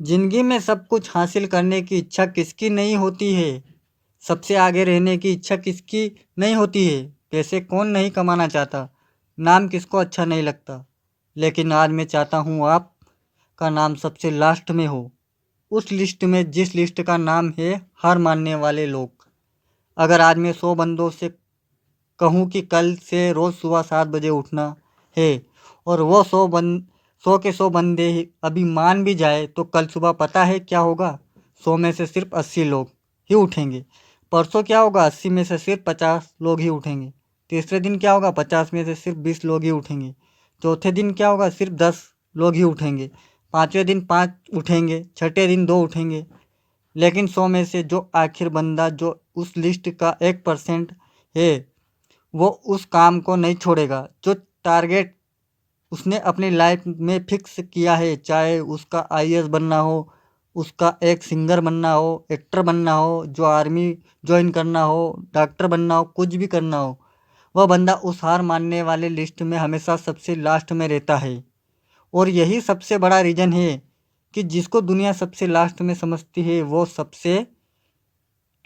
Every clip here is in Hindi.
जिंदगी में सब कुछ हासिल करने की इच्छा किसकी नहीं होती है। सबसे आगे रहने की इच्छा किसकी नहीं होती है। पैसे कौन नहीं कमाना चाहता। नाम किसको अच्छा नहीं लगता। लेकिन आज मैं चाहता हूँ आपका नाम सबसे लास्ट में हो, उस लिस्ट में जिस लिस्ट का नाम है हार मानने वाले लोग। अगर आज मैं 100 बंदों से कहूँ कि कल से रोज़ सुबह 7 बजे उठना है और वो 100 बंदे अभी मान भी जाए तो कल सुबह पता है क्या होगा। 100 में से सिर्फ 80 लोग ही उठेंगे। परसों क्या होगा, 80 में से सिर्फ 50 लोग ही उठेंगे। तीसरे दिन क्या होगा, 50 में से सिर्फ 20 लोग ही उठेंगे। चौथे दिन क्या होगा, सिर्फ 10 लोग ही उठेंगे। पाँचवें दिन 5 उठेंगे। छठे दिन 2 उठेंगे। लेकिन 100 में से जो आखिर बंदा जो उस लिस्ट का 1% है वो उस काम को नहीं छोड़ेगा जो टारगेट उसने अपनी लाइफ में फिक्स किया है। चाहे उसका आईएएस बनना हो, उसका एक सिंगर बनना हो, एक्टर बनना हो, जो आर्मी ज्वाइन करना हो, डॉक्टर बनना हो, कुछ भी करना हो, वह बंदा उस हार मानने वाले लिस्ट में हमेशा सबसे लास्ट में रहता है। और यही सबसे बड़ा रीज़न है कि जिसको दुनिया सबसे लास्ट में समझती है वो सबसे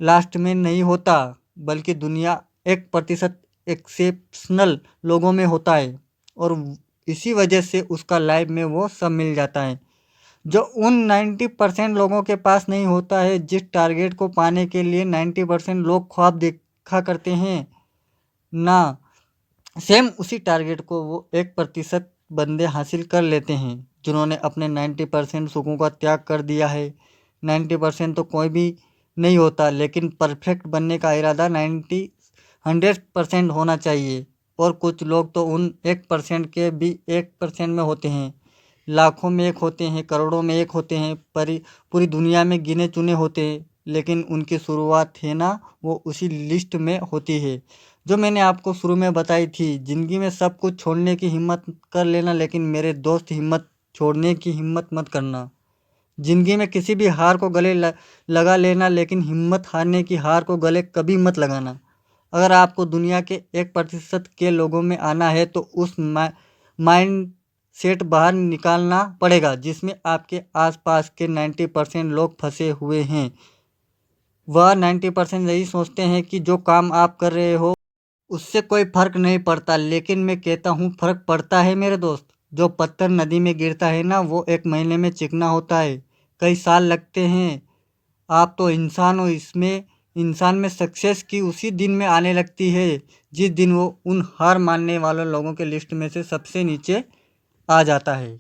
लास्ट में नहीं होता, बल्कि दुनिया 1% एक्सेप्शनल लोगों में होता है। और इसी वजह से उसका लाइफ में वो सब मिल जाता है जो उन 90% लोगों के पास नहीं होता है। जिस टारगेट को पाने के लिए 90% लोग ख्वाब देखा करते हैं ना, सेम उसी टारगेट को वो 1% बंदे हासिल कर लेते हैं जिन्होंने अपने 90% सुखों का त्याग कर दिया है। 90% तो कोई भी नहीं होता, लेकिन परफेक्ट बनने का इरादा 100% होना चाहिए। और कुछ लोग तो उन 1% के भी 1% में होते हैं, लाखों में एक होते हैं, करोड़ों में एक होते हैं, पूरी दुनिया में गिने चुने होते हैं। लेकिन उनकी शुरुआत है ना, वो उसी लिस्ट में होती है जो मैंने आपको शुरू में बताई थी। ज़िंदगी में सब कुछ छोड़ने की हिम्मत कर लेना, लेकिन मेरे दोस्त हिम्मत छोड़ने की हिम्मत मत करना। ज़िंदगी में किसी भी हार को गले लगा लेना, लेकिन हिम्मत हारने की हार को गले कभी मत लगाना। अगर आपको दुनिया के 1% के लोगों में आना है तो उस माइंड सेट बाहर निकालना पड़ेगा जिसमें आपके आसपास के 90% लोग फंसे हुए हैं। वह 90% यही सोचते हैं कि जो काम आप कर रहे हो उससे कोई फर्क नहीं पड़ता, लेकिन मैं कहता हूँ फर्क पड़ता है मेरे दोस्त। जो पत्थर नदी में गिरता है ना, वो 1 महीने में चिकना होता है, कई साल लगते हैं। आप तो इंसान हो, इसमें इंसान में सक्सेस की उसी दिन में आने लगती है जिस दिन वो उन हार मानने वाले लोगों के लिस्ट में से सबसे नीचे आ जाता है।